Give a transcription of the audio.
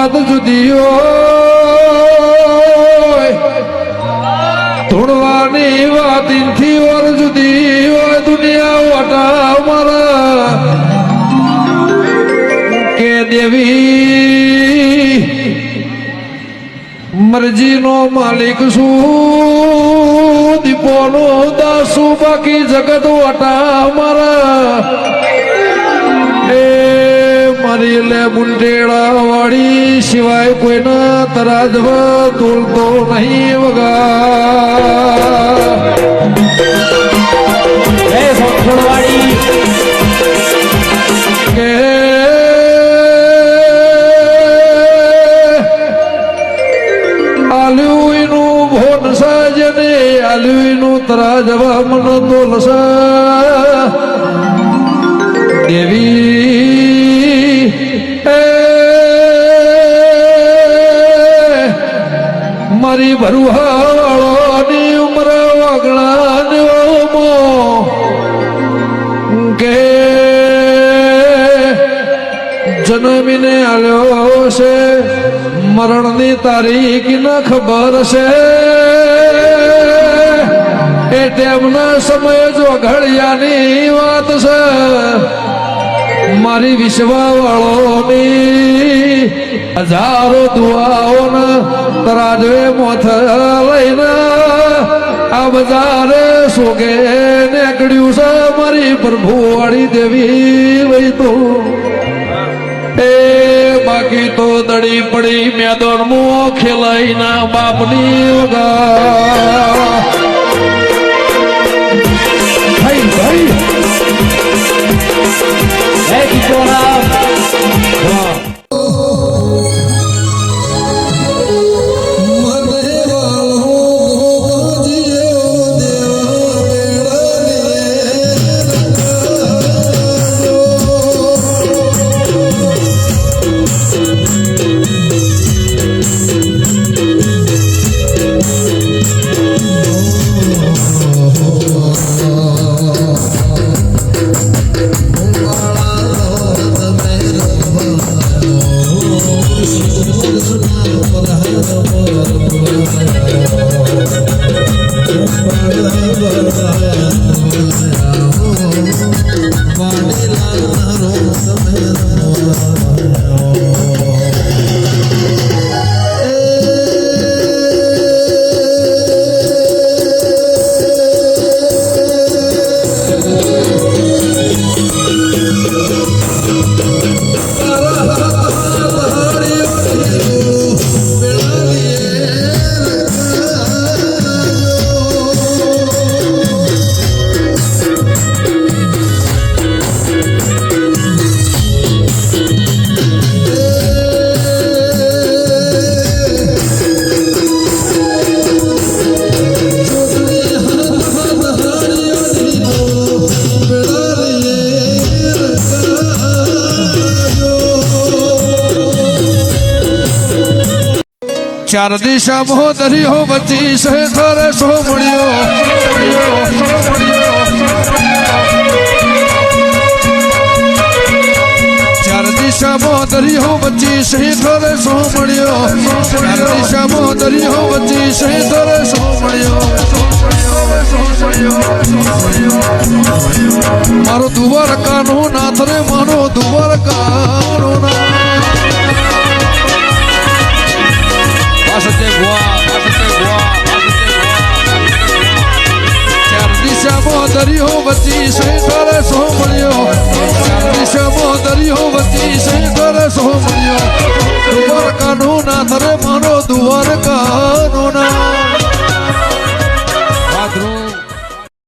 વાત જુદી હોય ધૂણવાની વાત ઇનથી ઓર જુદી હોય દુનિયા વાટા મારા કે દેવી મરજી નો માલિક શું દીપો નો દાસુ બાકી જગત વાટા મારા મારી લે મુંડેડા વાળી સિવાય કોઈના તરાજવા તોલતો નહીં વગા કે આલ્યુનું ભોન સાજને આલ્યુનું તરાજવા મન તોલસા દેવી મારી ભરુહાળોની ઉમર વાગણા કે જન્મીને આવ્યો છે મરણની તારીખ ન ખબર છે એ તેમના સમય જો ઘડિયાની વાત છે મારી વિશ્વાવાળોની હજારો દુઆઓના તરાજવે મોથ લઈને આ બજારે સોગે નીકળ્યું છે મારી પ્રભુ વાળી દેવી વહી તો એ બાકી તો દડી પડી મેદાનમાં ખેલાઈના બાપની વગા ભાઈ ભાઈ ચાર દિશા મોહદરી હો બચી સે થરે સો મળ્યો ચાર દિશા મોહદરી હો બચી સે થરે સો મળ્યો ચાર દિશા મોહદરી હો બચી સે થરે સો મળ્યો મારો દ્વારકાનો નાથ રે મારો દ્વારકાનો નાથ ચાર દિશામાં દરિયો વચ્ચી સે કરે સો મળ્યો ચાર દિશામાં દરિયો વચ્ચી સે કરે સો મળ્યો દ્વારકાનો નાથ રે મારો દ્વારકાનો નાથ